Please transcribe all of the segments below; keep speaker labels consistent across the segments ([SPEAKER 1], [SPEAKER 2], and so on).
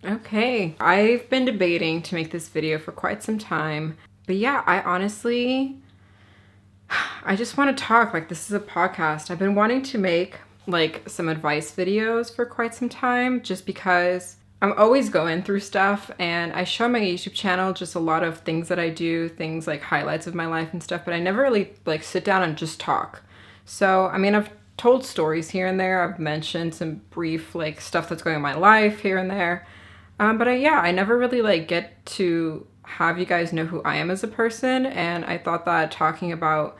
[SPEAKER 1] Okay, I've been debating to make this video for quite some time, but yeah, I just want to talk. Like, this is a podcast. I've been wanting to make like some advice videos for quite some time just because I'm always going through stuff, and I show on my YouTube channel just a lot of things that I do, things like highlights of my life and stuff, but I never really like sit down and just talk. So, I mean, I've told stories here and there. I've mentioned some brief like stuff that's going on in my life here and there. But I never really like get to have you guys know who I am as a person, and I thought that talking about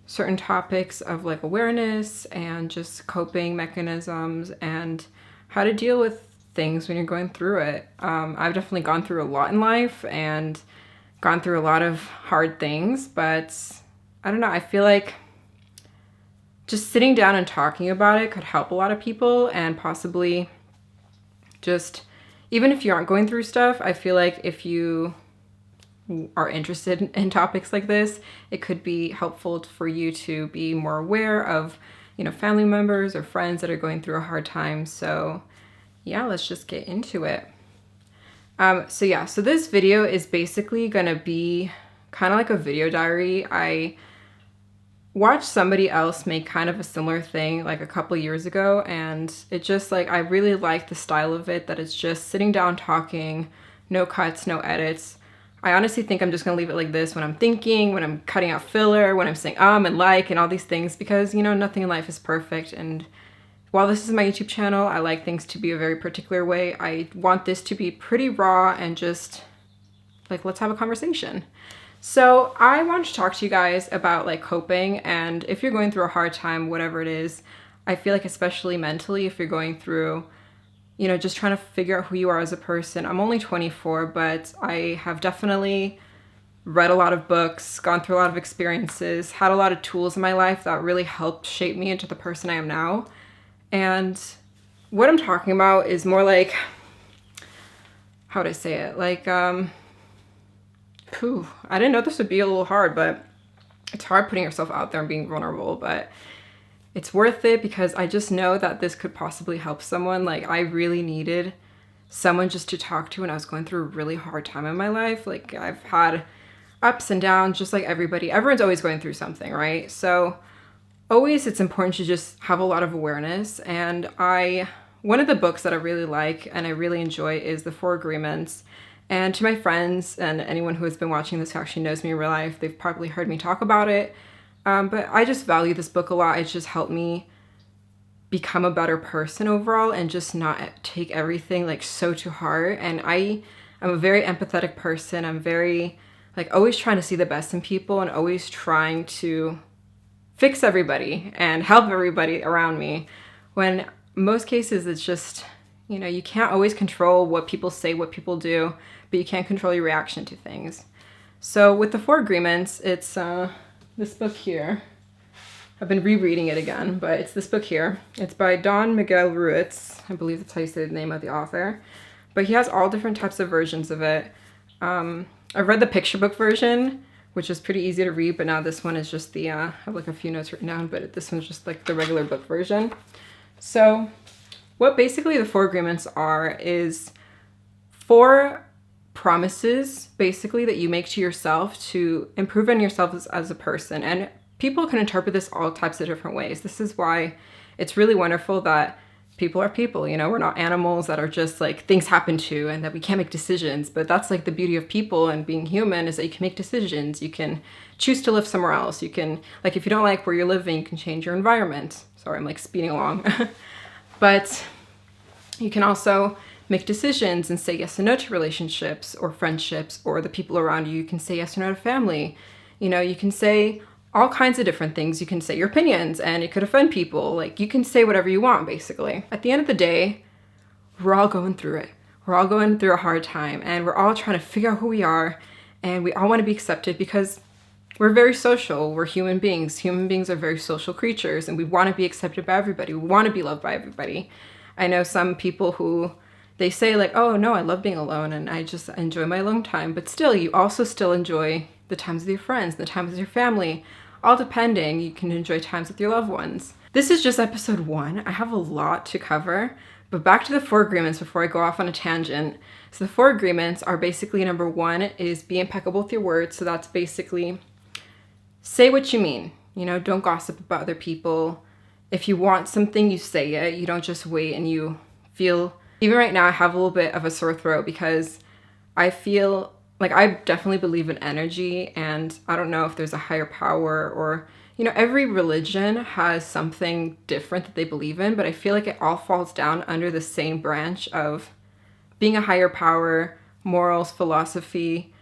[SPEAKER 1] certain topics of like awareness and just coping mechanisms and how to deal with things when you're going through it. I've definitely gone through a lot in life and gone through a lot of hard things, but I don't know, I feel like just sitting down and talking about it could help a lot of people, and possibly just, even if you aren't going through stuff, I feel like if you are interested in topics like this, it could be helpful for you to be more aware of, family members or friends that are going through a hard time. So yeah, let's just get into it. So this video is basically gonna be kind of like a video diary. I watched somebody else make kind of a similar thing like a couple years ago, and it just like, I really like the style of it, that it's just sitting down talking, no cuts, no edits. I honestly think I'm just gonna leave it like this when I'm thinking, when I'm cutting out filler, when I'm saying and like and all these things, because nothing in life is perfect. And while this is my YouTube channel, I like things to be a very particular way. I want this to be pretty raw and just like, let's have a conversation. So I want to talk to you guys about like coping, and if you're going through a hard time, whatever it is, I feel like especially mentally, if you're going through, just trying to figure out who you are as a person. I'm only 24, but I have definitely read a lot of books, gone through a lot of experiences, had a lot of tools in my life that really helped shape me into the person I am now. And what I'm talking about is more like, how would I say it? Like, I didn't know this would be a little hard, but it's hard putting yourself out there and being vulnerable, but it's worth it because I just know that this could possibly help someone. Like, I really needed someone just to talk to when I was going through a really hard time in my life. Like, I've had ups and downs, just like everybody. Everyone's always going through something, right? So always it's important to just have a lot of awareness. And one of the books that I really like and I really enjoy is The Four Agreements. And to my friends and anyone who has been watching this who actually knows me in real life, they've probably heard me talk about it. But I just value this book a lot. It's just helped me become a better person overall and just not take everything like so to heart. And I'm a very empathetic person. I'm very like always trying to see the best in people and always trying to fix everybody and help everybody around me. When most cases it's just, you can't always control what people say, what people do, but you can't control your reaction to things. So with The Four Agreements, it's this book here. I've been rereading it again, but it's this book here. It's by Don Miguel Ruiz. I believe that's how you say the name of the author. But he has all different types of versions of it. I've read the picture book version, which is pretty easy to read, but now this one is just I have like a few notes written down, but this one's just like the regular book version. So what basically the Four Agreements are is 4 promises basically that you make to yourself to improve on yourself as a person. And people can interpret this all types of different ways. This is why it's really wonderful that people are people, we're not animals that are just like things happen to and that we can't make decisions. But that's like the beauty of people and being human, is that you can make decisions. You can choose to live somewhere else. You can, like, if you don't like where you're living, you can change your environment. Sorry, I'm like speeding along. But you can also make decisions and say yes and no to relationships or friendships or the people around you. You can say yes or no to family. You can say all kinds of different things. You can say your opinions and it could offend people. Like, you can say whatever you want, basically. At the end of the day, we're all going through it. We're all going through a hard time, and we're all trying to figure out who we are, and we all want to be accepted because we're very social. We're human beings. Human beings are very social creatures, and we want to be accepted by everybody. We want to be loved by everybody. I know some people who, they say like, oh no, I love being alone and I just enjoy my alone time. But still, you also still enjoy the times with your friends, the times with your family, all depending. You can enjoy times with your loved ones. This is just episode 1. I have a lot to cover, But back to the 4 agreements before I go off on a tangent. So the 4 agreements are basically, number 1 is be impeccable with your words. So that's basically say what you mean. You know, don't gossip about other people. If you want something, you say it. You don't just wait and you feel... Even right now, I have a little bit of a sore throat because I feel like I definitely believe in energy, and I don't know if there's a higher power or, you know, every religion has something different that they believe in, but I feel like it all falls down under the same branch of being a higher power, morals, philosophy,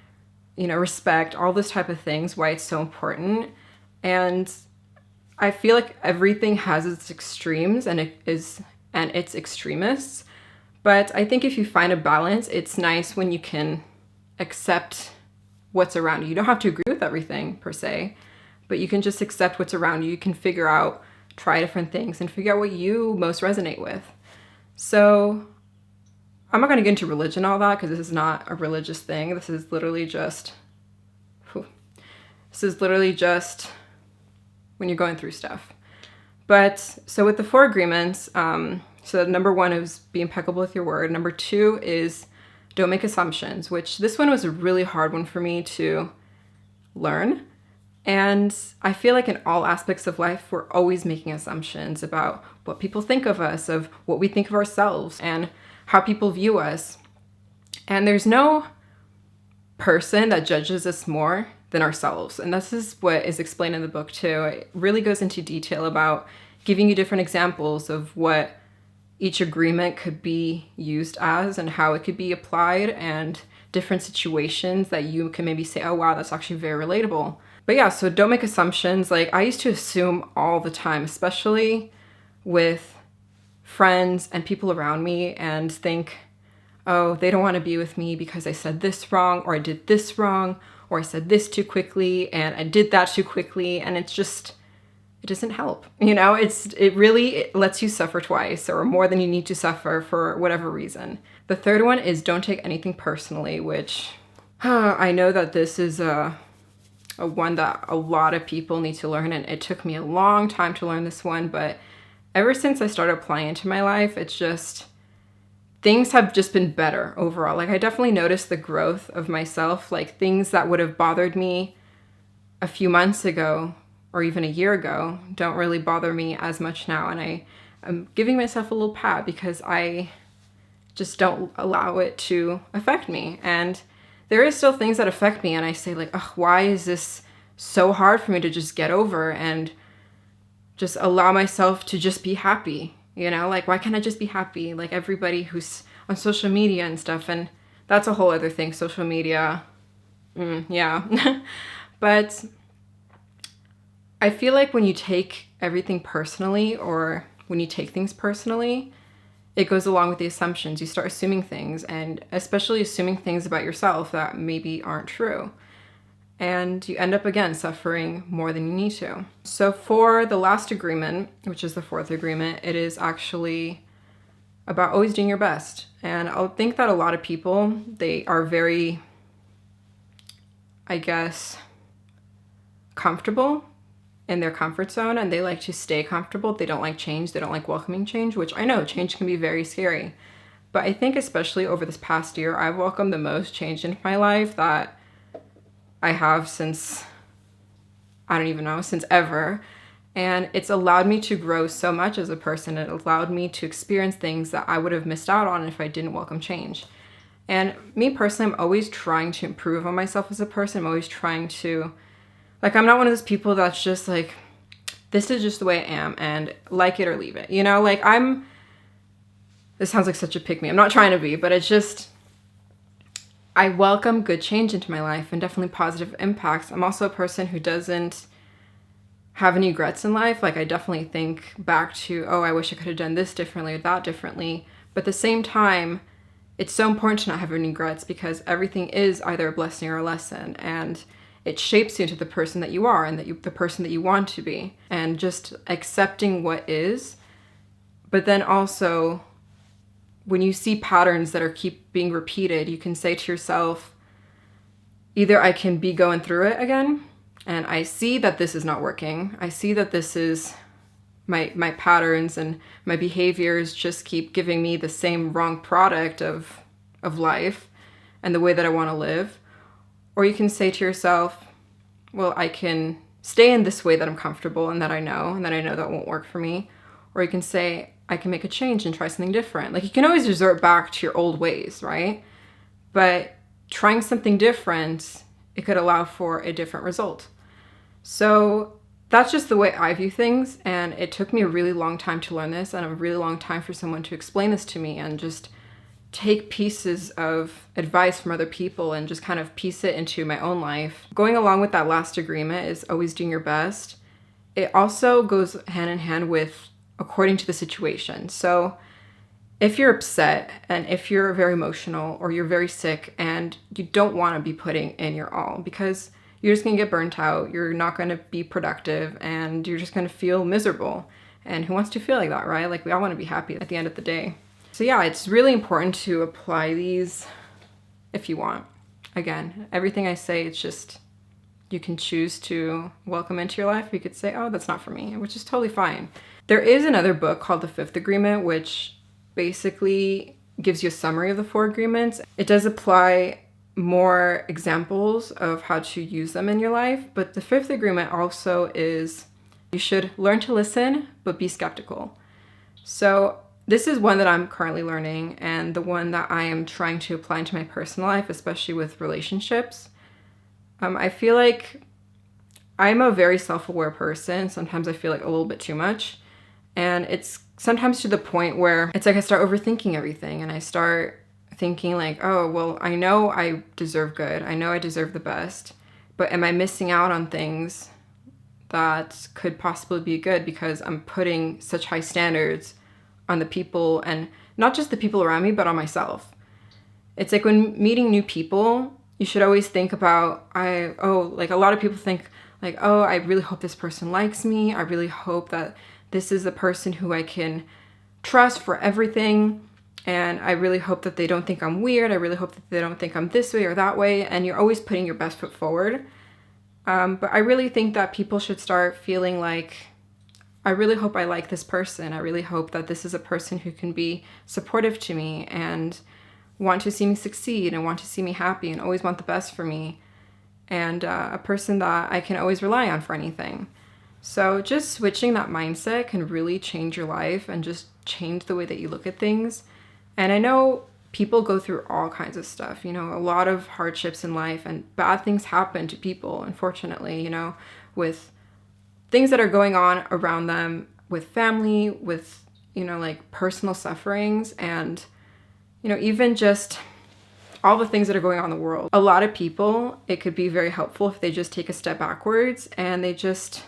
[SPEAKER 1] you know, respect, all this type of things, why it's so important. And I feel like everything has its extremes and its extremists. But I think if you find a balance, it's nice when you can accept what's around you. You don't have to agree with everything per se, but you can just accept what's around you. You can figure out, try different things and figure out what you most resonate with. So I'm not going to get into religion and all that because this is not a religious thing. This is literally just when you're going through stuff. But so with the 4 agreements, so number 1 is be impeccable with your word. Number 2 is don't make assumptions, which this one was a really hard one for me to learn. And I feel like in all aspects of life, we're always making assumptions about what people think of us, of what we think of ourselves, and how people view us. And there's no person that judges us more than ourselves. And this is what is explained in the book too. It really goes into detail about giving you different examples of what each agreement could be used as and how it could be applied, and different situations that you can maybe say, oh wow, that's actually very relatable. But yeah, so don't make assumptions. Like I used to assume all the time, especially with friends and people around me, and think, oh, they don't want to be with me because I said this wrong, or I did this wrong, or I said this too quickly and I did that too quickly. And it's just, it doesn't help. You know, it lets you suffer twice or more than you need to suffer for whatever reason. The 3rd one is don't take anything personally, which I know that this is a one that a lot of people need to learn, and it took me a long time to learn this one, but ever since I started applying it to my life, it's just, things have just been better overall. Like I definitely noticed the growth of myself, like things that would have bothered me a few months ago or even a year ago don't really bother me as much now. And I'm giving myself a little pat because I just don't allow it to affect me. And there is still things that affect me, and I say like, oh, why is this so hard for me to just get over and just allow myself to just be happy? You know, like, why can't I just be happy? Like everybody who's on social media and stuff, and that's a whole other thing, social media. Yeah. But I feel like when you take everything personally, or when you take things personally, it goes along with the assumptions. You start assuming things, and especially assuming things about yourself that maybe aren't true. And you end up, again, suffering more than you need to. So for the last agreement, which is the 4th agreement, it is actually about always doing your best. And I think that a lot of people, they are very, I guess, comfortable in their comfort zone, and they like to stay comfortable. They don't like change. They don't like welcoming change, which I know change can be very scary. But I think especially over this past year, I've welcomed the most change into my life that I have since, I don't even know, since ever. And it's allowed me to grow so much as a person. It allowed me to experience things that I would have missed out on if I didn't welcome change. And me personally, I'm always trying to improve on myself as a person. I'm always trying to, like, I'm not one of those people that's just like, this is just the way I am and like it or leave it. You know, like this sounds like such a pick me. I'm not trying to be, but it's just, I welcome good change into my life and definitely positive impacts. I'm also a person who doesn't have any regrets in life. Like I definitely think back to, oh, I wish I could have done this differently or that differently. But at the same time, it's so important to not have any regrets because everything is either a blessing or a lesson, and it shapes you into the person that you are and the person that you want to be, and just accepting what is. But then also, when you see patterns that are keep being repeated, you can say to yourself, either I can be going through it again, and I see that this is not working. I see that this is my patterns and my behaviors just keep giving me the same wrong product of life and the way that I want to live. Or you can say to yourself, well, I can stay in this way that I'm comfortable and that I know that won't work for me. Or you can say, I can make a change and try something different. Like, you can always resort back to your old ways, right? But trying something different, it could allow for a different result. So that's just the way I view things. And it took me a really long time to learn this, and a really long time for someone to explain this to me, and just take pieces of advice from other people and just kind of piece it into my own life. Going along with that last agreement is always doing your best. It also goes hand in hand with according to the situation. So if you're upset and if you're very emotional or you're very sick and you don't want to be putting in your all, because you're just going to get burnt out, you're not going to be productive, and you're just going to feel miserable. And who wants to feel like that, right? Like, we all want to be happy at the end of the day. So yeah, it's really important to apply these if you want. Again, everything I say, it's just, you can choose to welcome into your life. You could say, oh, that's not for me, which is totally fine. There is another book called The Fifth Agreement, which basically gives you a summary of the 4 agreements. It does apply more examples of how to use them in your life, but the 5th agreement also is, you should learn to listen, but be skeptical. So this is one that I'm currently learning, and the one that I am trying to apply into my personal life, especially with relationships. I feel like I'm a very self-aware person. Sometimes I feel like a little bit too much. And it's sometimes to the point where it's like I start overthinking everything, and I start thinking like, oh, well, I know I deserve good. I know I deserve the best. But am I missing out on things that could possibly be good because I'm putting such high standards on the people, and not just the people around me, but on myself? It's like when meeting new people, you should always think about, like a lot of people think like, oh, I really hope this person likes me. I really hope that this is a person who I can trust for everything. And I really hope that they don't think I'm weird. I really hope that they don't think I'm this way or that way. And you're always putting your best foot forward. But I really think that people should start feeling like, I really hope I like this person. I really hope that this is a person who can be supportive to me and want to see me succeed and want to see me happy and always want the best for me. And a person that I can always rely on for anything. So just switching that mindset can really change your life and just change the way that you look at things. And I know people go through all kinds of stuff, a lot of hardships in life, and bad things happen to people, unfortunately, with things that are going on around them, with family, with, like personal sufferings, and, even just all the things that are going on in the world. A lot of people, it could be very helpful if they just take a step backwards and they just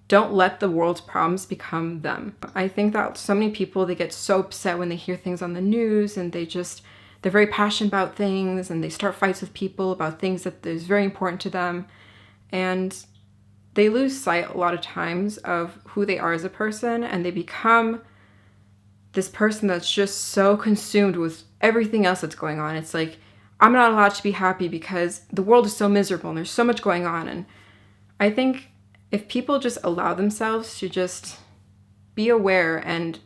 [SPEAKER 1] don't let the world's problems become them. I think that so many people, they get so upset when they hear things on the news, and they're very passionate about things, and they start fights with people about things that is very important to them. And they lose sight a lot of times of who they are as a person, and they become this person that's just so consumed with everything else that's going on. It's like, I'm not allowed to be happy because the world is so miserable and there's so much going on. And I think if people just allow themselves to just be aware and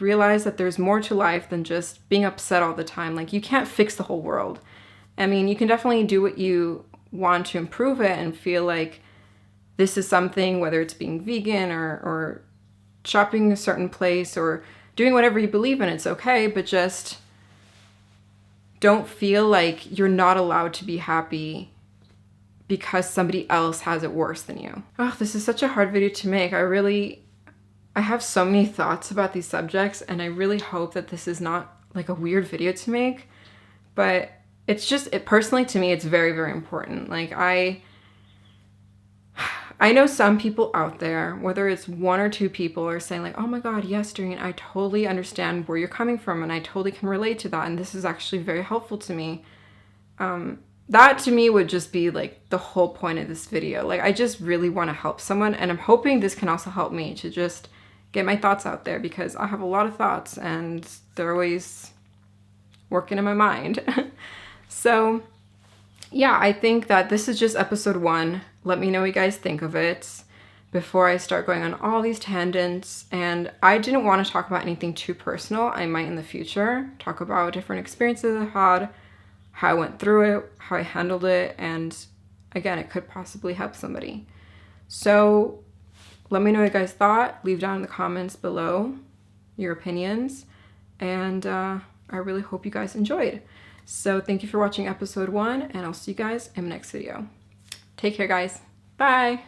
[SPEAKER 1] realize that there's more to life than just being upset all the time. Like, you can't fix the whole world. I mean, you can definitely do what you want to improve it and feel like this is something, whether it's being vegan or shopping a certain place or doing whatever you believe in, it's okay, but just don't feel like you're not allowed to be happy because somebody else has it worse than you. Oh, this is such a hard video to make. I have so many thoughts about these subjects, and I really hope that this is not like a weird video to make, but personally to me, it's very, very important. Like, I know some people out there, whether it's 1 or 2 people, are saying like, oh my God, yes, Doreen, I totally understand where you're coming from, and I totally can relate to that, and this is actually very helpful to me. That to me would just be like the whole point of this video. Like, I just really want to help someone, and I'm hoping this can also help me to just get my thoughts out there, because I have a lot of thoughts and they're always working in my mind. So yeah, I think that this is just episode 1. Let me know what you guys think of it. before I start going on all these tangents. And I didn't want to talk about anything too personal. I might in the future talk about different experiences I've had, how I went through it, how I handled it, and again, it could possibly help somebody. So let me know what you guys thought. Leave down in the comments below your opinions, and I really hope you guys enjoyed. So thank you for watching episode 1, and I'll see you guys in the next video. Take care, guys. Bye.